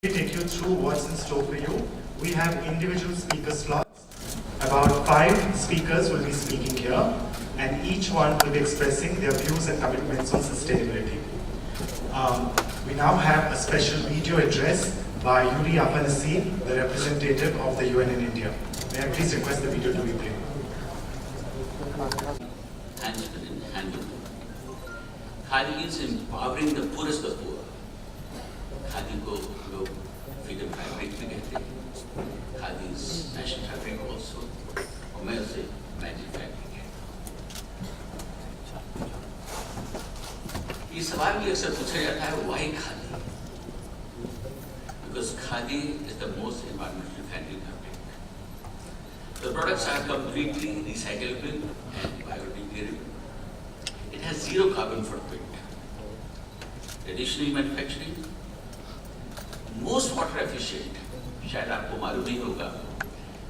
Take you through what's in store for you. We have individual speaker slots. About 5 speakers will be speaking here, and each one will be expressing their views and commitments on sustainability. We now have a special video address by Yuri Afanasi, the representative of the UN in India. May I please request the video to be played? Khadi is empowering the poorest of poor. Khadi को लोग freedom fabric भी कहते हैं, khadi is national fabric also, और मैं उसे magic fabric कहता हूँ। ये सवाल भी अक्सर पूछा जाता है, why khadi? Because khadi is the most environmentally friendly fabric. The products are completely recyclable and biodegradable. It has zero carbon footprint. Traditional manufacturing, most water efficient। शायद आपको मालूम नहीं होगा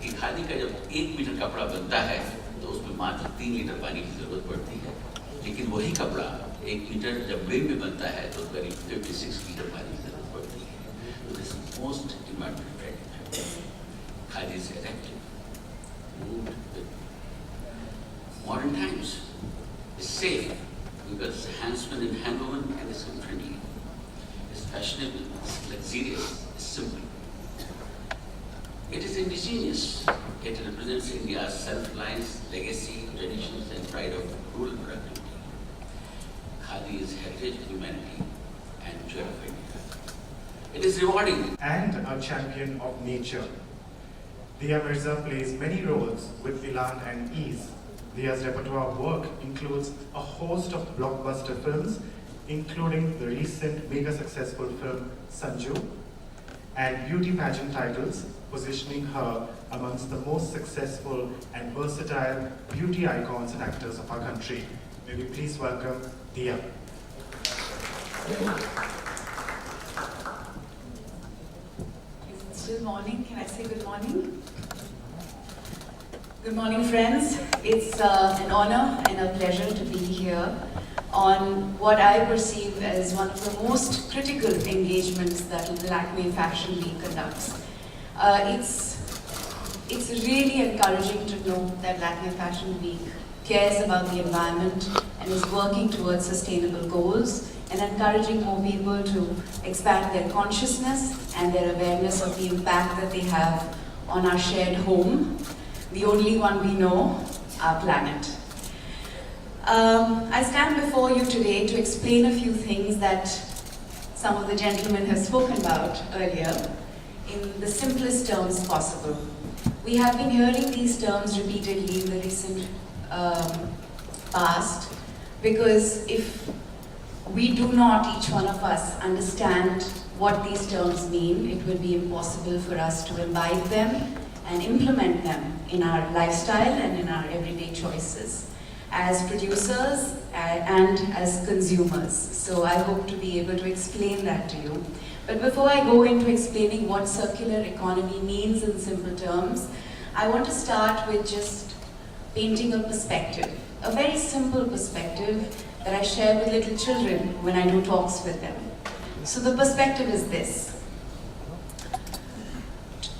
कि खादी का जब 1 मीटर कपड़ा बनता है तो उसमें मात्र 3 लीटर पानी की जरूरत पड़ती है, लेकिन वही कपड़ा 1 मीटर जब मिल में बनता है तो करीब 56 लीटर पानी की जरूरत पड़ती है। तो this most environmental friendly। Khadi is effective, moved with modern times, is safe because it's handsman and handwoman and it's friendly. It's fashionable, it's luxurious, it's simple. It is indigenous. It represents India's self-reliance, legacy, traditions, and pride of rural productivity. Khadi is heritage of humanity and joy of India. It is rewarding. And a champion of nature. Diya Mirza plays many roles with elan and ease. Diya's repertoire of work includes a host of blockbuster films, including the recent mega successful film Sanju, and beauty pageant titles, positioning her amongst the most successful and versatile beauty icons and actors of our country. May we please welcome Diya. Is it still morning? Can I say good morning? Good morning, friends. It's an honor and a pleasure to be here on what I perceive as one of the most critical engagements that the LAKME Fashion Week conducts. It's really encouraging to know that LAKME Fashion Week cares about the environment and is working towards sustainable goals and encouraging more people to expand their consciousness and their awareness of the impact that they have on our shared home, the only one we know, our planet. I stand before you today to explain a few things that some of the gentlemen have spoken about earlier in the simplest terms possible. We have been hearing these terms repeatedly in the recent past, because if we do not, each one of us, understand what these terms mean, it will be impossible for us to imbibe them and implement them in our lifestyle and in our everyday choices as producers and as consumers. So I hope to be able to explain that to you. But before I go into explaining what circular economy means in simple terms, I want to start with just painting a perspective, a very simple perspective that I share with little children when I do talks with them. So the perspective is this.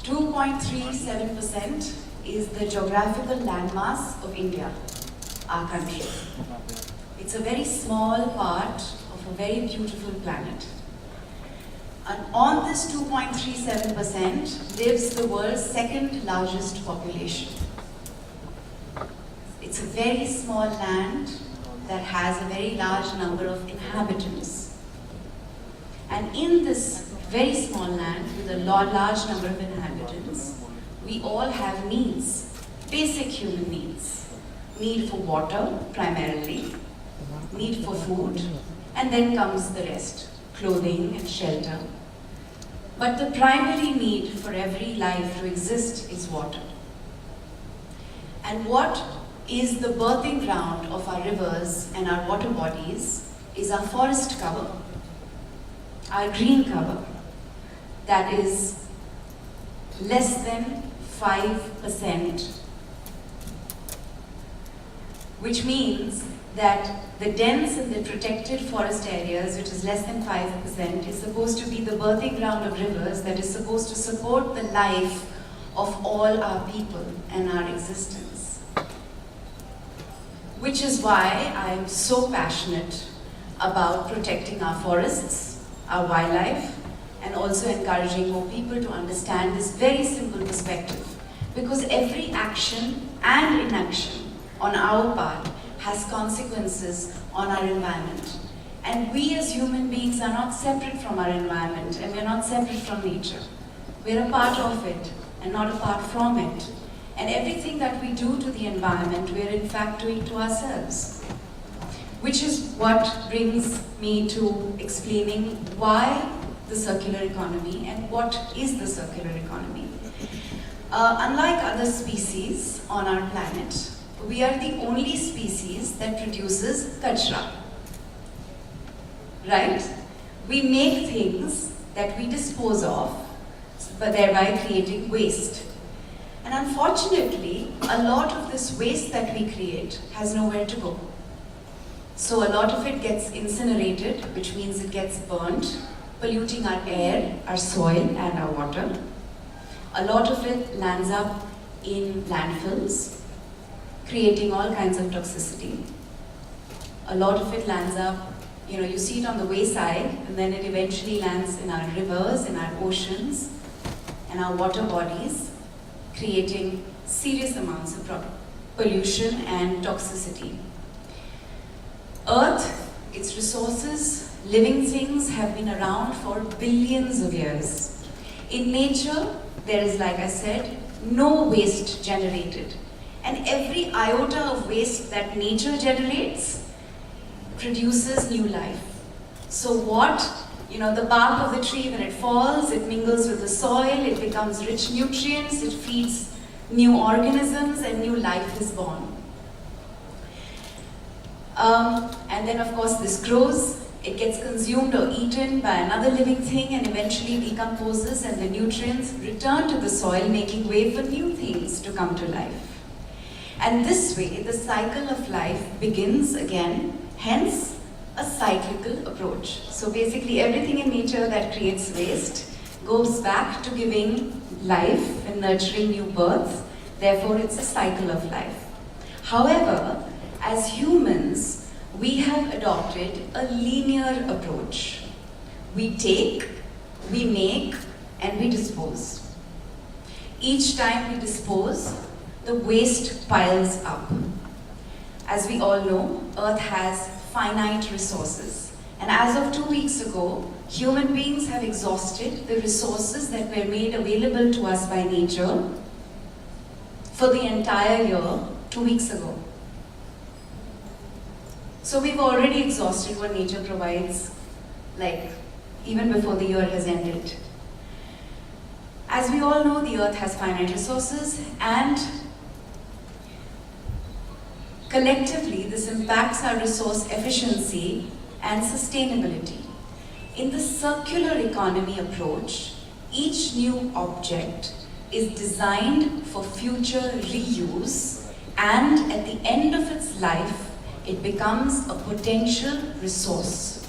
2.37% is the geographical landmass of India, our country. It's a very small part of a very beautiful planet. And on this 2.37% lives the world's second largest population. It's a very small land that has a very large number of inhabitants. And in this very small land with a large number of inhabitants, we all have needs, basic human needs. Need for water, primarily, need for food, and then comes the rest, clothing and shelter. But the primary need for every life to exist is water. And what is the birthing ground of our rivers and our water bodies is our forest cover, our green cover, that is less than 5%, which means that the dense and the protected forest areas, which is less than 5%, is supposed to be the birthing ground of rivers that is supposed to support the life of all our people and our existence. Which is why I am so passionate about protecting our forests, our wildlife, and also encouraging more people to understand this very simple perspective. Because every action and inaction on our part has consequences on our environment. And we as human beings are not separate from our environment, and we're not separate from nature. We're a part of it and not apart from it. And everything that we do to the environment, we're in fact doing to ourselves. Which is what brings me to explaining why the circular economy and what is the circular economy. Unlike other species on our planet, we are the only species that produces kachra. Right? We make things that we dispose of, but thereby creating waste. And unfortunately, a lot of this waste that we create has nowhere to go. So a lot of it gets incinerated, which means it gets burnt, polluting our air, our soil, and our water. A lot of it lands up in landfills, creating all kinds of toxicity. A lot of it lands up, you see it on the wayside, and then it eventually lands in our rivers, in our oceans, and our water bodies, creating serious amounts of pollution and toxicity. Earth, its resources, living things have been around for billions of years. In nature, there is, like I said, no waste generated. And every iota of waste that nature generates produces new life. So the bark of the tree, when it falls, it mingles with the soil, it becomes rich nutrients, it feeds new organisms, and new life is born. And then, of course, this grows. It gets consumed or eaten by another living thing and eventually decomposes, and the nutrients return to the soil, making way for new things to come to life. And this way, the cycle of life begins again, hence a cyclical approach. So basically, everything in nature that creates waste goes back to giving life and nurturing new birth. Therefore, it's a cycle of life. However, as humans, we have adopted a linear approach. We take, we make, and we dispose. Each time we dispose, the waste piles up. As we all know, Earth has finite resources. And as of 2 weeks ago, human beings have exhausted the resources that were made available to us by nature for the entire year 2 weeks ago. So we've already exhausted what nature provides, even before the year has ended. As we all know, the Earth has finite resources, and collectively, this impacts our resource efficiency and sustainability. In the circular economy approach, each new object is designed for future reuse, and at the end of its life, it becomes a potential resource.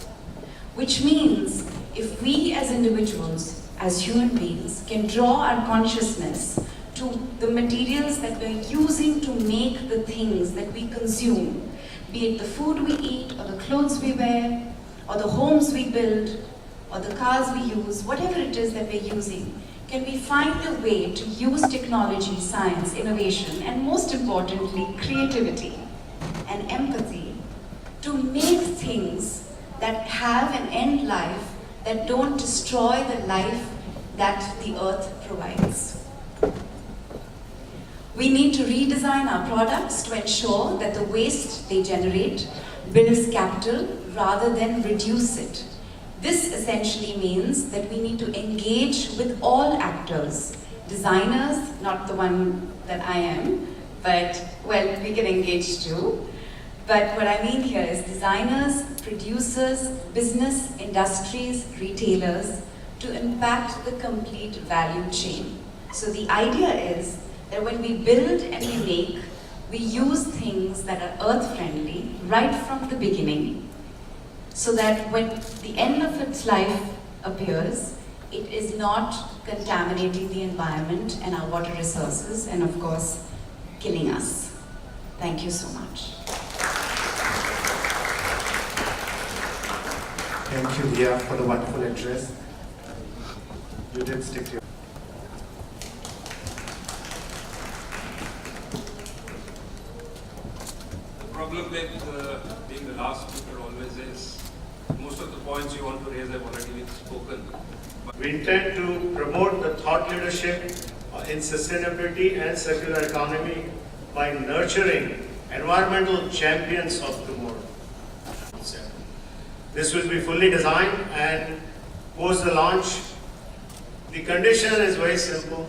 Which means, if we as individuals, as human beings, can draw our consciousness to the materials that we're using to make the things that we consume, be it the food we eat, or the clothes we wear, or the homes we build, or the cars we use, whatever it is that we're using, can we find a way to use technology, science, innovation, and most importantly, creativity and empathy to make things that have an end life, that don't destroy the life that the Earth provides. We need to redesign our products to ensure that the waste they generate builds capital rather than reduce it. This essentially means that we need to engage with all actors, designers, not the one that I am, but, well, we can engage too. But what I mean here is designers, producers, business, industries, retailers, to impact the complete value chain. So the idea is that when we build and we make, we use things that are earth friendly right from the beginning, so that when the end of its life appears, it is not contaminating the environment and our water resources, and of course, killing us. Thank you so much. Thank you, Dia, for the wonderful address. You did stick to your... The problem with being the last speaker always is most of the points you want to raise have already been spoken. We intend to promote the thought leadership in sustainability and circular economy by nurturing environmental champions of tomorrow. This will be fully designed and post the launch. The condition is very simple.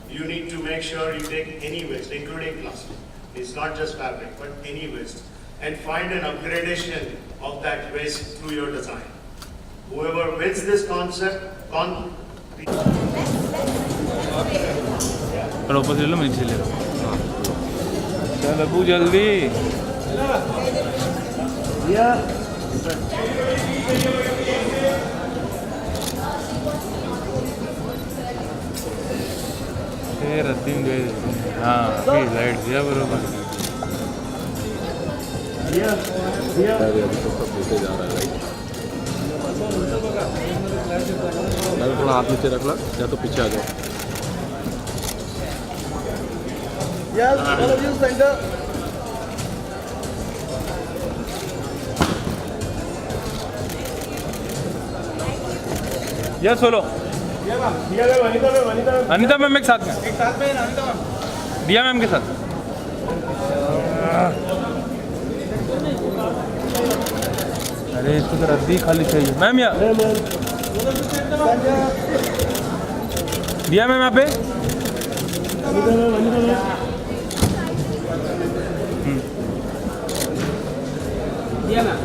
You need to make sure you take any waste, including plastic. It's not just fabric, but any waste, and find an upgradation of that waste through your design. Whoever wins this concept, opposite लो मुझे ले चल अबू जल्दी रद्दीम दे हाँ अभी light दिया बरोबर थोड़ा हाथ नीचे रख ला या तो पीछे आ जाओ यस बोलो अनिता मैम एक साथ में दिया मैम के साथ अरे इसको तो रद्दी खाली चाहिए मैम या दिया मैम यहाँ पे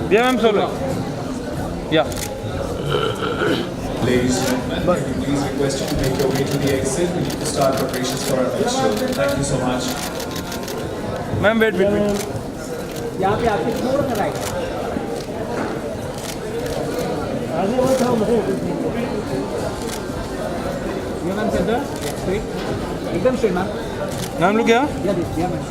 दिया मैम सोलो या Ladies and gentlemen, can we please request you to make your way to the exit? We need to start preparations for our next show. Thank you so much. Ma'am wait wait wait यहाँ पे आपके थोड़ा सा right आगे वो था ये ma'am centre straight एकदम स्ट्रेट मैम मैम लोग क्या या दिया ma'am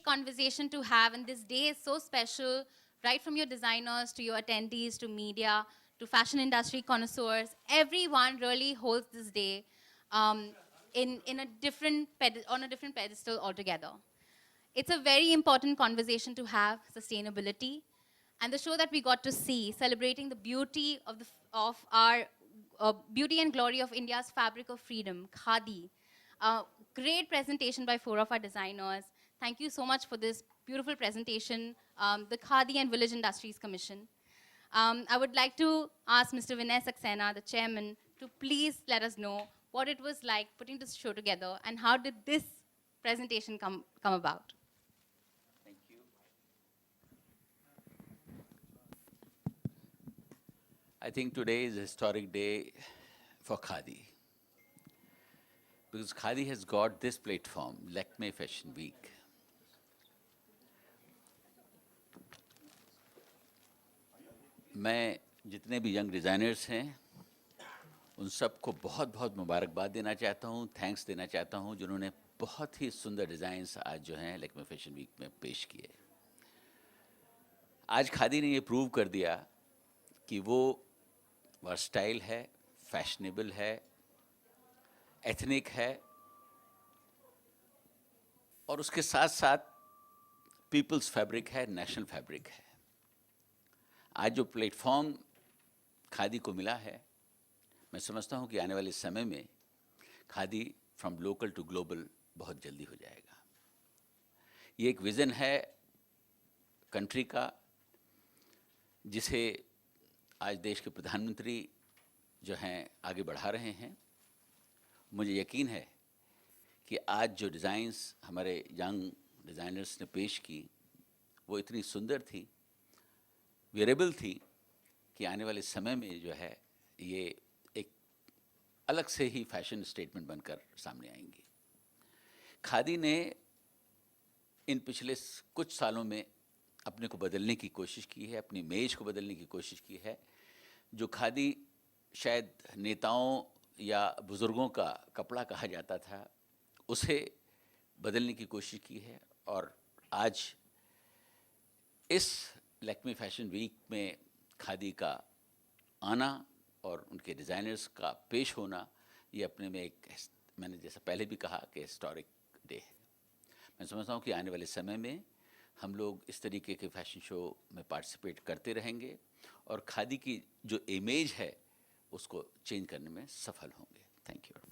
Conversation to have, and this day is so special, right from your designers to your attendees to media to fashion industry connoisseurs. Everyone really holds this day on a different pedestal altogether. It's a very important conversation to have, sustainability, and the show that we got to see, celebrating the beauty of our beauty and glory of India's fabric of freedom, khadi. Great presentation by 4 of our designers. Thank you so much for this beautiful presentation, the Khadi and Village Industries Commission. I would like to ask Mr. Vinay Saxena, the chairman, to please let us know what it was like putting this show together and how did this presentation come about. Thank you. I think today is a historic day for Khadi. Because Khadi has got this platform, LAKME Fashion Week. मैं जितने भी young designers हैं उन सबको बहुत बहुत मुबारकबाद देना चाहता हूँ, थैंक्स देना चाहता हूँ जिन्होंने बहुत ही सुंदर डिज़ाइंस आज जो हैं लैक्मे फैशन वीक में पेश किए। आज खादी ने ये प्रूव कर दिया कि वो वर्सटाइल है, फैशनेबल है, एथनिक है और उसके साथ साथ पीपल्स फैब्रिक है, नेशनल फैब्रिक है। आज जो प्लेटफॉर्म खादी को मिला है, मैं समझता हूँ कि आने वाले समय में khadi from local to global बहुत जल्दी हो जाएगा। ये एक विज़न है कंट्री का, जिसे आज देश के प्रधानमंत्री जो हैं आगे बढ़ा रहे हैं। मुझे यकीन है कि आज जो डिज़ाइंस हमारे यंग डिज़ाइनर्स ने पेश की वो इतनी सुंदर थी, वेरेबल थी, कि आने वाले समय में जो है ये एक अलग से ही फैशन स्टेटमेंट बनकर सामने आएंगी। खादी ने इन पिछले कुछ सालों में अपने को बदलने की कोशिश की है, अपनी इमेज को बदलने की कोशिश की है। जो खादी शायद नेताओं या बुज़ुर्गों का कपड़ा कहा जाता था, उसे बदलने की कोशिश की है। और आज इस लैक्मे फैशन वीक में खादी का आना और उनके डिज़ाइनर्स का पेश होना, ये अपने में एक, मैंने जैसा पहले भी कहा, कि हिस्टोरिक डे है। मैं समझता हूँ कि आने वाले समय में हम लोग इस तरीके के फैशन शो में पार्टिसिपेट करते रहेंगे और खादी की जो इमेज है उसको चेंज करने में सफल होंगे। Thank you.